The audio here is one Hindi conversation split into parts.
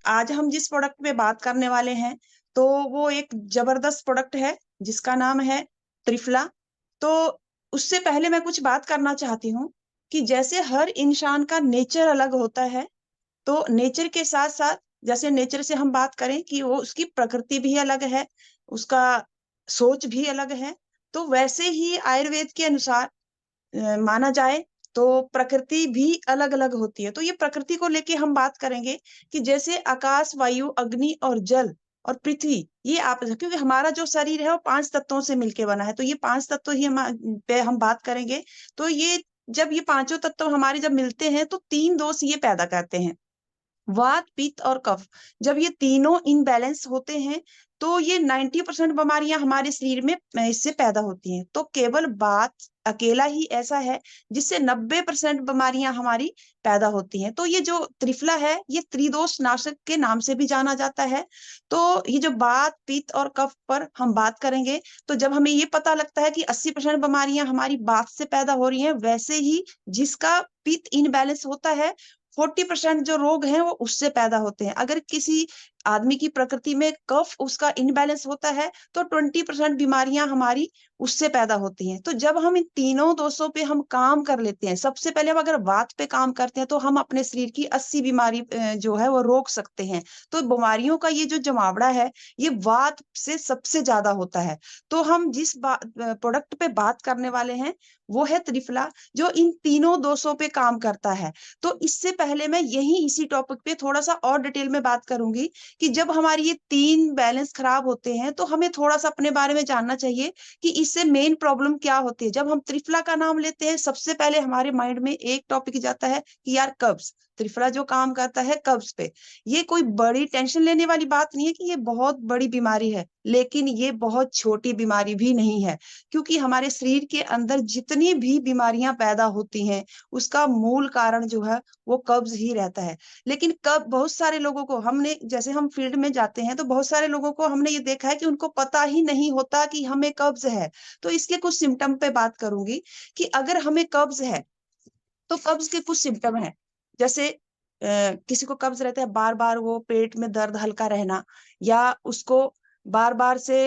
आज हम जिस प्रोडक्ट पे बात करने वाले हैं तो वो एक जबरदस्त प्रोडक्ट है जिसका नाम है त्रिफला। तो उससे पहले मैं कुछ बात करना चाहती हूँ कि जैसे हर इंसान का नेचर अलग होता है, तो नेचर के साथ साथ जैसे नेचर से हम बात करें कि वो उसकी प्रकृति भी अलग है, उसका सोच भी अलग है। तो वैसे ही आयुर्वेद के अनुसार माना जाए तो प्रकृति भी अलग अलग होती है। तो ये प्रकृति को लेके हम बात करेंगे कि जैसे आकाश, वायु, अग्नि और जल और पृथ्वी, ये आप, क्योंकि हमारा जो शरीर है वो 5 तत्वों से मिलके बना है, तो ये 5 तत्व ही हम पे हम बात करेंगे। तो ये जब ये पांचों तत्व हमारे जब मिलते हैं तो 3 दोष ये पैदा करते हैं, वात, पित्त और कफ। जब ये तीनों इनबैलेंस होते हैं तो ये 90% बीमारियां हमारे शरीर में इससे पैदा होती हैं। तो केवल वात अकेला ही ऐसा है जिससे 90% बीमारियां हमारी पैदा होती हैं। तो ये जो त्रिफला है ये त्रिदोष नाशक के नाम से भी जाना जाता है। तो ये जो वात, पित्त और कफ पर हम बात करेंगे, तो जब हमें ये पता लगता है कि 80% बीमारियां हमारी वात से पैदा हो रही हैं, वैसे ही जिसका पित्त इनबैलेंस होता है 40% जो रोग हैं वो उससे पैदा होते हैं। अगर किसी आदमी की प्रकृति में कफ उसका इनबैलेंस होता है तो 20% बीमारियां हमारी उससे पैदा होती हैं। तो जब हम इन तीनों दोषों पे हम काम कर लेते हैं, सबसे पहले हम अगर वात पे काम करते हैं तो हम अपने शरीर की 80 बीमारी जो है वो रोक सकते हैं। तो बीमारियों का ये जो जमावड़ा है ये वात से सबसे ज्यादा होता है। तो हम जिस प्रोडक्ट पे बात करने वाले हैं वो है त्रिफला, जो इन तीनों दोषों पे काम करता है। तो इससे पहले मैं यही इसी टॉपिक पे थोड़ा सा और डिटेल में बात करूंगी कि जब हमारी ये 3 बैलेंस खराब होते हैं तो हमें थोड़ा सा अपने बारे में जानना चाहिए कि इससे मेन प्रॉब्लम क्या होती है। जब हम त्रिफला का नाम लेते हैं सबसे पहले हमारे माइंड में एक टॉपिक जाता है कि यार कब्ज। त्रिफला जो काम करता है कब्ज पे, ये कोई बड़ी टेंशन लेने वाली बात नहीं है कि ये बहुत बड़ी बीमारी है, लेकिन ये बहुत छोटी बीमारी भी नहीं है। क्योंकि हमारे शरीर के अंदर जितनी भी बीमारियां पैदा होती हैं उसका मूल कारण जो है वो कब्ज ही रहता है। लेकिन कब बहुत सारे लोगों को हमने, जैसे हम फील्ड में जाते हैं तो बहुत सारे लोगों को हमने ये देखा है कि उनको पता ही नहीं होता कि हमें कब्ज है। तो इसके कुछ सिम्टम पे बात करूंगी कि अगर हमें कब्ज है तो कब्ज के कुछ सिम्टम है। जैसे किसी को कब्ज रहता है, बार बार वो पेट में दर्द हल्का रहना, या उसको बार बार से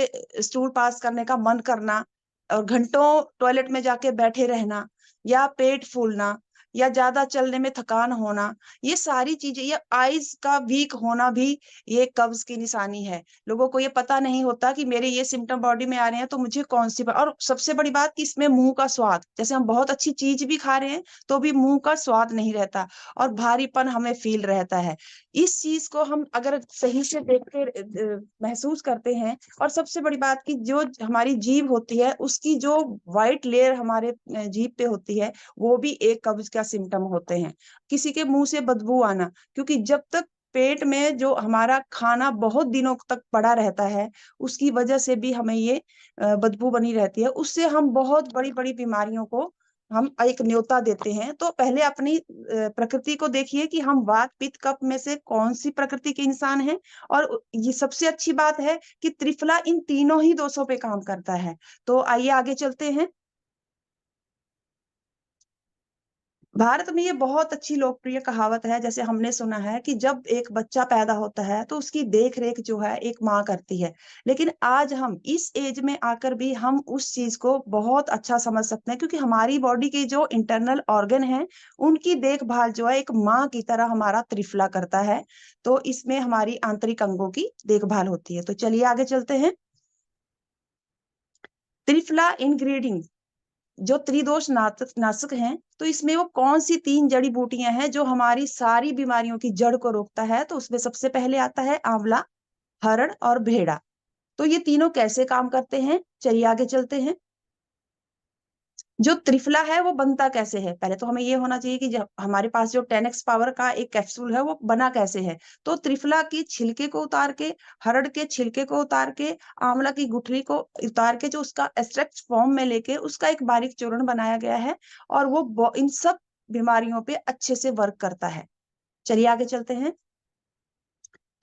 स्टूल पास करने का मन करना, और घंटों टॉयलेट में जाके बैठे रहना, या पेट फूलना, या ज्यादा चलने में थकान होना, ये सारी चीजें, या आईज का वीक होना भी ये कब्ज की निशानी है। लोगों को ये पता नहीं होता कि मेरे ये सिम्टम बॉडी में आ रहे हैं तो मुझे कौन सी और सबसे बड़ी बात कि इसमें मुंह का स्वाद, जैसे हम बहुत अच्छी चीज भी खा रहे हैं तो भी मुंह का स्वाद नहीं रहता और भारीपन हमें फील रहता है। इस चीज को हम अगर सही से देख के महसूस करते हैं। और सबसे बड़ी बात कि जो हमारी जीभ होती है उसकी जो व्हाइट लेयर हमारे जीभ पे होती है वो भी एक कब्ज का सिम्टम होते हैं। किसी के मुंह से बदबू आना, क्योंकि जब तक पेट में जो हमारा खाना बहुत दिनों तक पड़ा रहता है उसकी वजह से भी हमें ये बदबू बनी रहती है। उससे हम बहुत बड़ी बड़ी बीमारियों को हम एक न्योता देते हैं। तो पहले अपनी प्रकृति को देखिए कि हम वात, पित्त, कफ में से कौन सी प्रकृति के इंसान हैं। और ये सबसे अच्छी बात है कि त्रिफला इन तीनों ही दोषों पे काम करता है। तो आइए आगे चलते हैं। भारत में ये बहुत अच्छी लोकप्रिय कहावत है, जैसे हमने सुना है कि जब एक बच्चा पैदा होता है तो उसकी देख रेख जो है एक माँ करती है। लेकिन आज हम इस एज में आकर भी हम उस चीज को बहुत अच्छा समझ सकते हैं, क्योंकि हमारी बॉडी के जो इंटरनल ऑर्गन हैं उनकी देखभाल जो है एक माँ की तरह हमारा त्रिफला करता है। तो इसमें हमारी आंतरिक अंगों की देखभाल होती है। तो चलिए आगे चलते हैं। त्रिफला इंग्रेडिएंट जो त्रिदोष नाशक हैं, तो इसमें वो कौन सी 3 जड़ी बूटियां हैं जो हमारी सारी बीमारियों की जड़ को रोकता है। तो उसमें सबसे पहले आता है आंवला, हरड़ और भेड़ा। तो ये तीनों कैसे काम करते हैं, चलिए आगे चलते हैं। जो त्रिफला है वो बनता कैसे है, पहले तो हमें ये होना चाहिए कि जब हमारे पास जो 10x पावर का एक कैप्सूल है वो बना कैसे है। तो त्रिफला की छिलके को उतार के, हरड़ के छिलके को उतार के, आंवला की गुठली को उतार के जो उसका एक्सट्रैक्ट फॉर्म में लेके उसका एक बारीक चूर्ण बनाया गया है, और वो इन सब बीमारियों पे अच्छे से वर्क करता है। चलिए आगे चलते हैं।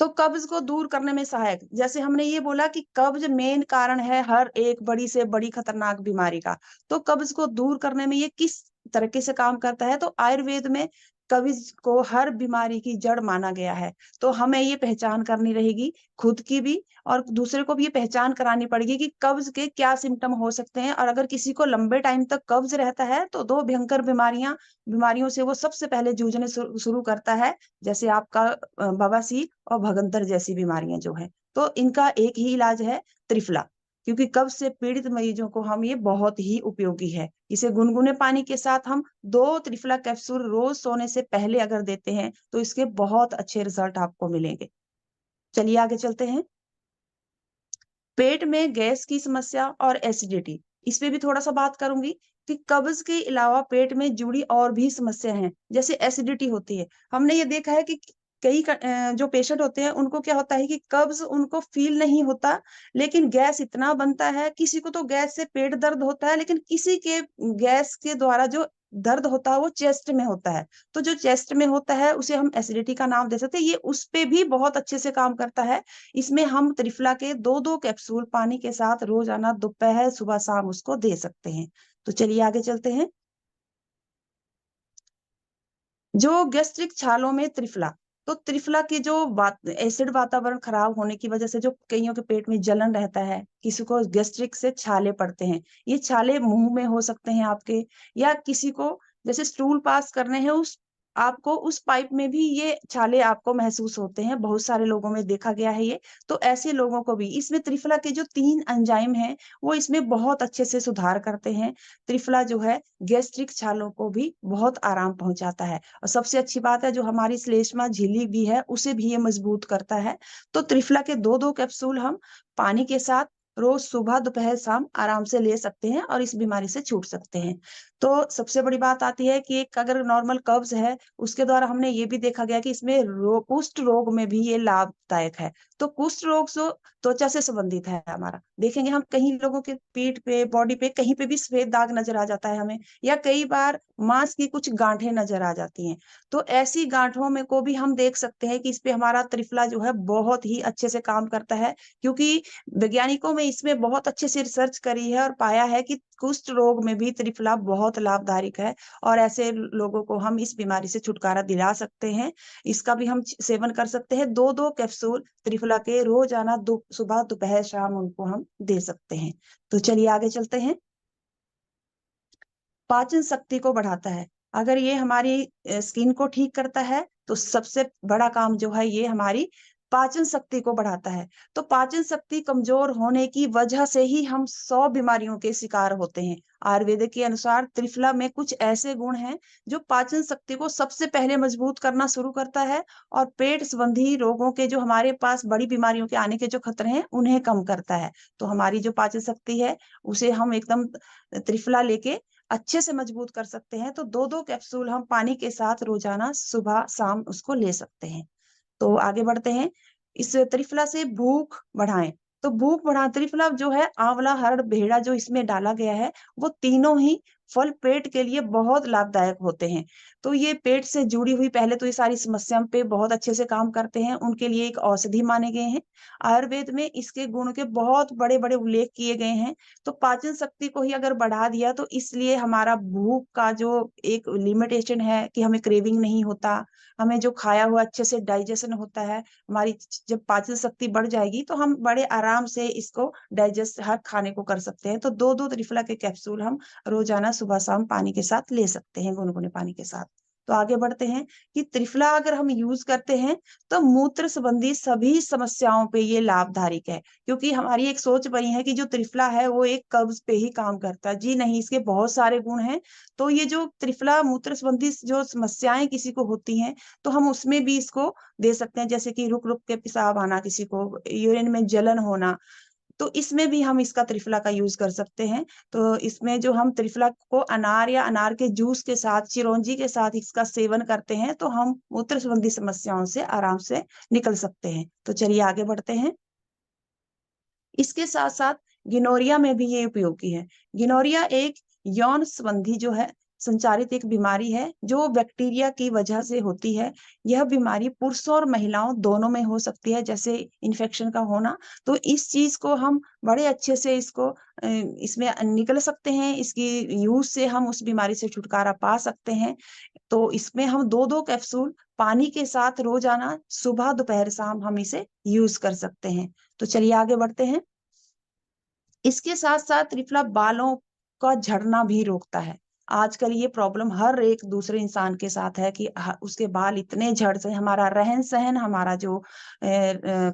तो कब्ज को दूर करने में सहायक, जैसे हमने ये बोला कि कब्ज मेन कारण है हर एक बड़ी से बड़ी खतरनाक बीमारी का। तो कब्ज को दूर करने में ये किस तरीके से काम करता है, तो आयुर्वेद में कब्ज को हर बीमारी की जड़ माना गया है। तो हमें ये पहचान करनी रहेगी, खुद की भी और दूसरे को भी ये पहचान करानी पड़ेगी कि कब्ज के क्या सिम्पटम हो सकते हैं, और अगर किसी को लंबे टाइम तक कब्ज रहता है तो 2 भयंकर बीमारियों से वो सबसे पहले जूझने शुरू करता है, जैसे आपका बवासीर और भगंदर जैसी बीमारियां जो है। तो इनका एक ही इलाज है, त्रिफला। क्योंकि कब्ज से पीड़ित मरीजों को हम ये बहुत ही उपयोगी है। इसे गुनगुने पानी के साथ हम 2 त्रिफला कैप्सूल रोज सोने से पहले अगर देते हैं तो इसके बहुत अच्छे रिजल्ट आपको मिलेंगे। चलिए आगे चलते हैं। पेट में गैस की समस्या और एसिडिटी, इस पे भी थोड़ा सा बात करूंगी कि कब्ज के अलावा पेट में जुड़ी और भी समस्या हैं, जैसे एसिडिटी होती है। हमने ये देखा है कि जो पेशेंट होते हैं उनको क्या होता है कि कब्ज उनको फील नहीं होता, लेकिन गैस इतना बनता है। किसी को तो गैस से पेट दर्द होता है, लेकिन किसी के गैस के द्वारा जो दर्द होता है वो चेस्ट में होता है। तो जो चेस्ट में होता है उसे हम एसिडिटी का नाम दे सकते हैं। ये उस पे भी बहुत अच्छे से काम करता है। इसमें हम त्रिफला के 2-2 कैप्सूल पानी के साथ रोजाना दोपहर, सुबह, शाम उसको दे सकते हैं। तो चलिए आगे चलते हैं। जो गैस्ट्रिक छालों में त्रिफला, तो त्रिफला की जो एसिड वातावरण खराब होने की वजह से जो कईयों के पेट में जलन रहता है, किसी को गैस्ट्रिक से छाले पड़ते हैं। ये छाले मुंह में हो सकते हैं आपके, या किसी को जैसे स्टूल पास करने हैं आपको उस पाइप में भी ये छाले आपको महसूस होते हैं। बहुत सारे लोगों में देखा गया है ये। तो ऐसे लोगों को भी इसमें त्रिफला के जो 3 एंजाइम हैं वो इसमें बहुत अच्छे से सुधार करते हैं। त्रिफला जो है गैस्ट्रिक छालों को भी बहुत आराम पहुंचाता है। और सबसे अच्छी बात है, जो हमारी श्लेष्मा झिल्ली भी है उसे भी ये मजबूत करता है। तो त्रिफला के 2-2 कैप्सूल हम पानी के साथ रोज सुबह, दोपहर, शाम आराम से ले सकते हैं और इस बीमारी से छूट सकते हैं। तो सबसे बड़ी बात आती है कि एक अगर नॉर्मल कब्ज है, उसके द्वारा हमने ये भी देखा गया कि इसमें कुष्ठ रोग में भी ये लाभदायक है। तो कुष्ठ रोग जो त्वचा से संबंधित है हमारा, देखेंगे हम कहीं लोगों के पीठ पे, बॉडी पे कहीं पे भी सफेद दाग नजर आ जाता है हमें, या कई बार मांस की कुछ गांठें नजर आ जाती हैं। तो ऐसी गांठों में को भी हम देख सकते हैं कि इस पे हमारा त्रिफला जो है बहुत ही अच्छे से काम करता है। क्योंकि वैज्ञानिकों में इसमें बहुत अच्छे से रिसर्च करी है और पाया है कि कुष्ठ रोग में भी त्रिफला बहुत लाभदायक है, और ऐसे लोगों को हम इस बीमारी से छुटकारा दिला सकते हैं। इसका भी हम सेवन कर सकते हैं। 2-2 कैप्सूल त्रिफला के रोजाना सुबह, दोपहर, शाम उनको हम दे सकते हैं। तो चलिए आगे चलते हैं। पाचन शक्ति को बढ़ाता है। अगर ये हमारी स्किन को ठीक करता है, तो सबसे बड़ा काम जो है ये हमारी पाचन शक्ति को बढ़ाता है। तो पाचन शक्ति कमजोर होने की वजह से ही हम 100 बीमारियों के शिकार होते हैं। आयुर्वेद के अनुसार त्रिफला में कुछ ऐसे गुण हैं जो पाचन शक्ति को सबसे पहले मजबूत करना शुरू करता है, और पेट संबंधी रोगों के जो हमारे पास बड़ी बीमारियों के आने के जो खतरे हैं उन्हें कम करता है। तो हमारी जो पाचन शक्ति है उसे हम एकदम त्रिफला लेके अच्छे से मजबूत कर सकते हैं। तो 2-2 कैप्सूल हम पानी के साथ रोजाना सुबह, शाम उसको ले सकते हैं। तो आगे बढ़ते हैं। इस त्रिफला से भूख बढ़ाएं। तो भूख बढ़ा त्रिफला जो है, आंवला, हरड़, भेड़ा जो इसमें डाला गया है, वो तीनों ही फल पेट के लिए बहुत लाभदायक होते हैं। तो ये पेट से जुड़ी हुई, पहले तो ये सारी समस्याओं पे बहुत अच्छे से काम करते हैं, उनके लिए एक औषधि माने गए हैं। आयुर्वेद में इसके गुण के बहुत बड़े बड़े उल्लेख किए गए हैं। तो पाचन शक्ति को ही अगर बढ़ा दिया तो इसलिए हमारा भूख का जो एक लिमिटेशन है कि हमें क्रेविंग नहीं होता, हमें जो खाया हुआ अच्छे से डाइजेशन होता है। हमारी जब पाचन शक्ति बढ़ जाएगी तो हम बड़े आराम से इसको डाइजेस्ट हर खाने को कर सकते हैं। तो 2-2 त्रिफला के कैप्सूल हम रोजाना सुबह, शाम पानी के साथ ले सकते हैं, गुनगुने पानी के साथ। तो आगे बढ़ते हैं कि त्रिफला अगर हम यूज करते हैं तो मूत्र संबंधी सभी समस्याओं पे ये लाभदायक है। क्योंकि हमारी एक सोच बनी है कि जो त्रिफला है वो एक कब्ज पे ही काम करता है। जी नहीं, इसके बहुत सारे गुण हैं। तो ये जो त्रिफला मूत्र संबंधी जो समस्याएं किसी को होती हैं, तो हम उसमें भी इसको दे सकते हैं। जैसे कि रुक रुक के पेशाब आना, किसी को यूरिन में जलन होना, तो इसमें भी हम इसका त्रिफला का यूज कर सकते हैं। तो इसमें जो हम त्रिफला को अनार या अनार के जूस के साथ, चिरौंजी के साथ इसका सेवन करते हैं तो हम मूत्र संबंधी समस्याओं से आराम से निकल सकते हैं। तो चलिए आगे बढ़ते हैं। इसके साथ-साथ गिनोरिया में भी ये उपयोगी है। गिनोरिया एक यौन संबंधी जो है संचारित एक बीमारी है जो बैक्टीरिया की वजह से होती है। यह बीमारी पुरुषों और महिलाओं दोनों में हो सकती है, जैसे इन्फेक्शन का होना। तो इस चीज़ को हम बड़े अच्छे से इसमें निकल सकते हैं, इसकी यूज़ से हम उस बीमारी से छुटकारा पा सकते हैं। तो इसमें हम 2-2 कैप्सूल पानी के साथ रोज़ाना सुबह, दोपहर, शाम हम इसे यूज़ कर सकते हैं। तो चलिए आगे बढ़ते हैं। इसके साथ-साथ त्रिफला बालों का झड़ना भी रोकता है। आजकल ये प्रॉब्लम हर एक दूसरे इंसान के साथ है कि उसके बाल इतने झड़ से हमारा रहन-सहन, हमारा जो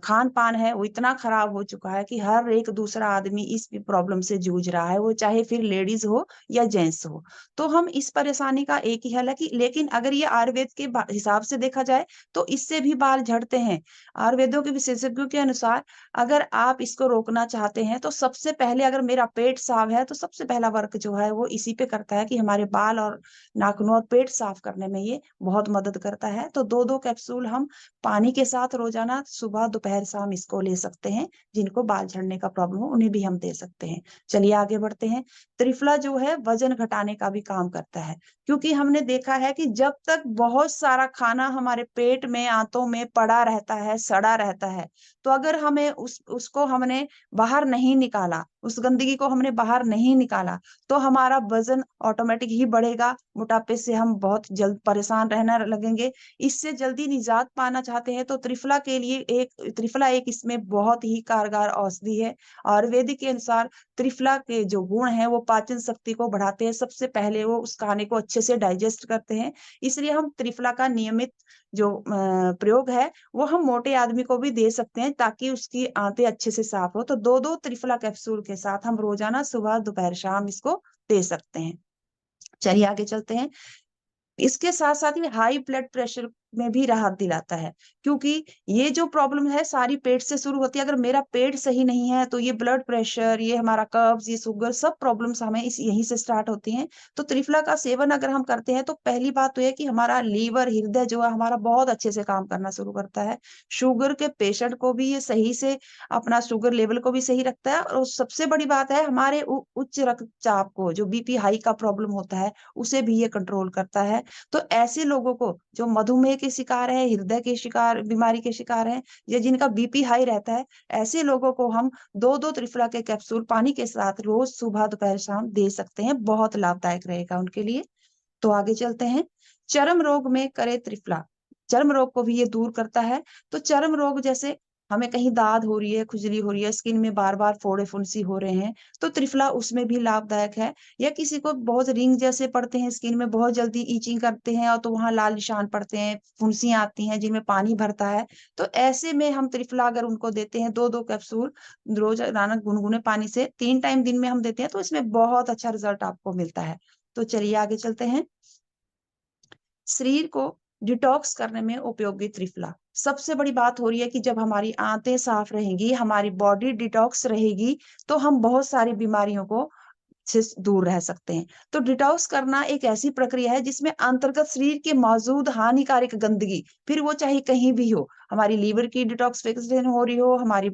खान-पान है वो इतना खराब हो चुका है कि हर एक दूसरा आदमी इस प्रॉब्लम से जूझ रहा है, वो चाहे फिर लेडीज़ हो या जेंट्स हो। तो हम इस परेशानी का एक ही हल है कि लेकिन अगर ये आयुर्वेद के हिसाब से देखा जाए तो इससे भी बाल झड़ते हैं। आयुर्वेदों के विशेषज्ञों के अनुसार अगर आप इसको रोकना चाहते हैं, तो सबसे पहले अगर मेरा पेट साफ है, तो सबसे पहला वर्क जो है वो इसी पे करता है कि हमारे बाल और नाखूनों और पेट साफ करने में ये बहुत मदद करता है। तो 2-2 कैप्सूल हम पानी के साथ रोज़ाना सुबह, दोपहर, शाम इसको ले सकते हैं। जिनको बाल झड़ने का प्रॉब्लम हो, उन्हें भी हम दे सकते हैं। चलिए आगे बढ़ते हैं। त्रिफला जो है वज़न घटाने का भी काम करता है, क्योंकि हमने देखा है कि जब तक बहुत सारा खाना हमारे पेट में, आंतों में पड़ा रहता है, सड़ा रहता है, तो अगर हमें उसको हमने बाहर नहीं निकाला, उस गंदगी को हमने बाहर नहीं निकाला, तो हमारा वज़न ऑटोमेटिक ही बढ़ेगा, मोटापे से हम बहुत जल्द परेशान रहना लगेंगे। इससे जल्दी निजात पाना चाहते हैं तो त्रिफला एक इसमें बहुत ही कारगर औषधि है। आयुर्वेदिक के अनुसार त्रिफला के जो गुण हैं वो पाचन शक्ति को बढ़ाते हैं। सबसे पहले वो उस खाने को अच्छे से डाइजेस्ट करते हैं, इसलिए हम त्रिफला का नियमित प्रयोग है वो हम मोटे आदमी को भी दे सकते हैं ताकि उसकी आंतें अच्छे से साफ हो। तो 2-2 त्रिफला कैप्सूल के साथ हम रोज़ाना सुबह, दोपहर, शाम इसको दे सकते हैं। चलिए आगे चलते हैं। इसके साथ-साथ ये हाई ब्लड प्रेशर में भी राहत दिलाता है, क्योंकि ये जो प्रॉब्लम है सारी पेट से शुरू होती है। अगर मेरा पेट सही नहीं है, तो ये ब्लड प्रेशर, ये हमारा कब्ज़, ये शुगर सब प्रॉब्लम्स हमें इस यहीं से स्टार्ट होती हैं। तो त्रिफला का सेवन अगर हम करते हैं, तो पहली बात तो ये है कि हमारा लीवर, हृदय जो है हमारा बहुत अच्छे से काम करना शुरू करता है। शुगर के पेशेंट को भी ये सही से अपना शुगर लेवल को भी सही रखता है और सबसे बड़ी बात है हमारे उच्च रक्तचाप को, जो बीपी हाई का प्रॉब्लम होता है, उसे भी ये कंट्रोल करता है। तो ऐसे लोगों को जो मधुमेह के शिकार हैं, हृदय के शिकार बीमारी के शिकार हैं या जिनका बीपी हाई रहता है, ऐसे लोगों को हम 2-2 त्रिफला के कैप्सूल पानी के साथ रोज़ सुबह, दोपहर, शाम दे सकते हैं। बहुत लाभदायक रहेगा उनके लिए। तो आगे चलते हैं। चर्म रोग में करे त्रिफला, चर्म रोग को भी ये दूर करता है। तो चर्म रोग जैसे हमें कहीं दाद हो रही है, खुजली हो रही है, स्किन में बार-बार फोड़े-फुंसी हो रहे हैं, तो त्रिफला उसमें भी लाभदायक है। या किसी को बहुत रिंग जैसे पड़ते हैं स्किन में, बहुत जल्दी इचिंग करते हैं और तो वहाँ लाल निशान पड़ते हैं, फुंसियाँ आती हैं जिनमें पानी भरता है, तो ऐसे में हम त्रिफला अगर उनको देते हैं 2-2 कैप्सूल रोज़ाना गुनगुने पानी से 3 टाइम दिन में हम देते हैं, तो इसमें बहुत अच्छा रिज़ल्ट आपको मिलता है। तो चलिए आगे चलते हैं। शरीर को डिटॉक्स करने में उपयोगी त्रिफला। सबसे बड़ी बात हो रही है कि जब हमारी आंतें साफ रहेंगी, हमारी बॉडी डिटॉक्स रहेगी, तो हम बहुत सारी बीमारियों को से दूर रह सकते हैं। तो डिटॉक्स करना एक ऐसी प्रक्रिया है जिसमें अंतर्गत शरीर के मौजूद हानिकारक गंदगी, फिर वो चाहे कहीं भी हो, हमारी लीवर की डिटॉक्सिफिकेशन हो रही हो, हमारी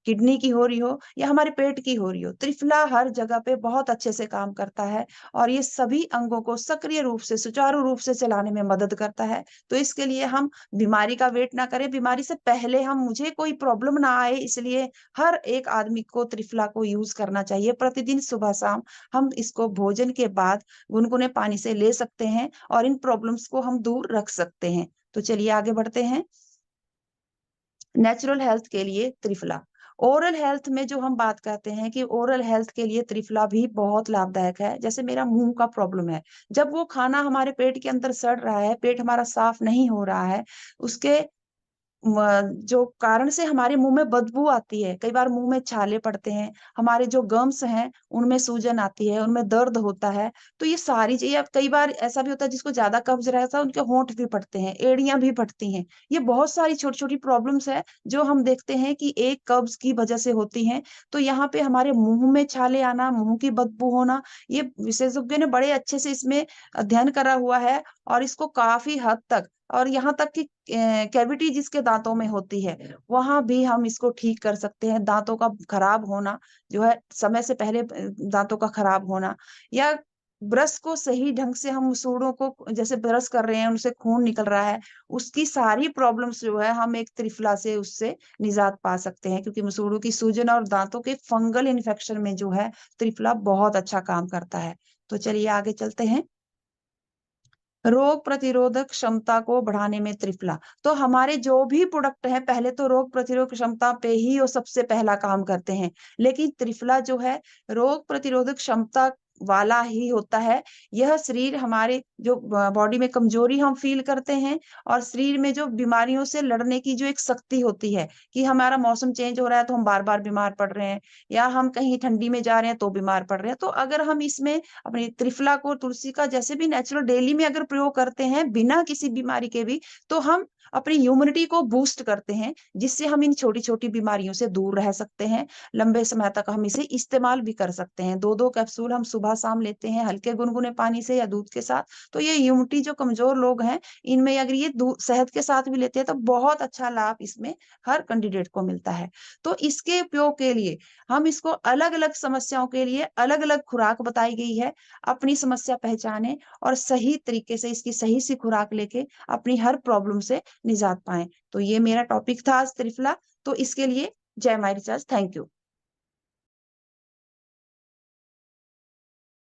किडनी की हो रही हो या हमारे पेट की हो रही हो, त्रिफला हर जगह पे बहुत अच्छे से काम करता है और ये सभी अंगों को सक्रिय रूप से, सुचारू रूप से चलाने में मदद करता है। तो इसके लिए हम बीमारी का वेट ना करें, बीमारी से पहले हम मुझे कोई प्रॉब्लम ना आए इसलिए हर एक आदमी को त्रिफला को यूज़ करना चाहिए। प्रतिदिन सुबह-शाम हम इसको भोजन के बाद गुनगुने पानी से ले सकते हैं और इन प्रॉब्लम्स को हम दूर रख सकते हैं। तो चलिए आगे बढ़ते हैं। नेचुरल हेल्थ के लिए त्रिफला। ओरल हेल्थ में जो हम बात करते हैं कि ओरल हेल्थ के लिए त्रिफला भी बहुत लाभदायक है। जैसे मेरा मुँह का प्रॉब्लम है, जब वो खाना हमारे पेट के अंदर सड़ रहा है, पेट हमारा साफ नहीं हो रहा है, उसके जो कारण से हमारे मुँह में बदबू आती है, कई बार मुँह में छाले पड़ते हैं, हमारे जो गम्स हैं, उनमें सूजन आती है, उनमें दर्द होता है। तो ये सारी चीज़ें अब कई बार ऐसा भी होता है जिसको ज़्यादा कब्ज़ रहता है, उनके होंठ भी फटते हैं, एड़ियाँ भी फटती हैं। ये बहुत सारी छोटी-छोटी प्रॉब्लम्स हैं, जो हम देखते हैं कि एक कब्ज़ की वजह से होती हैं। तो यहाँ पे हमारे मुँह में छाले आना, मुँह की बदबू होना, ये विशेषज्ञों ने बड़े अच्छे से इसमें अध्ययन करा हुआ है और इसको काफ़ी हद तक और यहाँ तक कि कैविटी जिसके दाँतों में होती है, वहाँ भी हम इसको ठीक कर सकते हैं। दाँतों का खराब होना जो है समय से पहले दाँतों का खराब होना या ब्रश को सही ढंग से हम मसूड़ों को जैसे ब्रश कर रहे हैं, उनसे खून निकल रहा है, उसकी सारी प्रॉब्लम्स जो है हम एक त्रिफला से उससे निजात पा सकते हैं, क्योंकि मसूड़ों की सूजन और दांतों के फंगल इन्फेक्शन में जो है त्रिफला बहुत अच्छा काम करता है। तो चलिए आगे चलते हैं। रोग प्रतिरोधक क्षमता को बढ़ाने में त्रिफला। तो हमारे जो भी प्रोडक्ट हैं, पहले तो रोग प्रतिरोधक क्षमता पे ही वो सबसे पहला काम करते हैं, लेकिन त्रिफला जो है रोग प्रतिरोधक क्षमता वाला ही होता है। यह शरीर हमारे जो बॉडी में कमजोरी हम फील करते हैं और शरीर में जो बीमारियों से लड़ने की जो एक शक्ति होती है, कि हमारा मौसम चेंज हो रहा है तो हम बार बार बीमार पड़ रहे हैं, या हम कहीं ठंडी में जा रहे हैं तो बीमार पड़ रहे हैं, तो अगर हम इसमें अपनी त्रिफला को, तुलसी का जैसे भी नेचुरल डेली में अगर प्रयोग करते हैं बिना किसी बीमारी के भी, तो हम अपनी इम्यूनिटी को बूस्ट करते हैं, जिससे हम इन छोटी-छोटी बीमारियों से दूर रह सकते हैं। लंबे समय तक हम इसे इस्तेमाल भी कर सकते हैं। 2-2 कैप्सूल हम सुबह-शाम लेते हैं हल्के गुनगुने पानी से या दूध के साथ, तो ये इम्यूनिटी जो कमज़ोर लोग हैं, इनमें अगर ये दू शहद के साथ भी लेते हैं तो बहुत अच्छा लाभ इसमें हर कैंडिडेट को मिलता है। तो इसके उपयोग के लिए हम इसको अलग-अलग समस्याओं के लिए अलग-अलग खुराक बताई गई है। अपनी समस्या पहचानें और सही तरीके से इसकी सही सी खुराक लेके अपनी हर प्रॉब्लम से निजात पाएँ। तो ये मेरा टॉपिक था आज त्रिफला, तो इसके लिए जय माँ रिचार्ज, थैंक यू।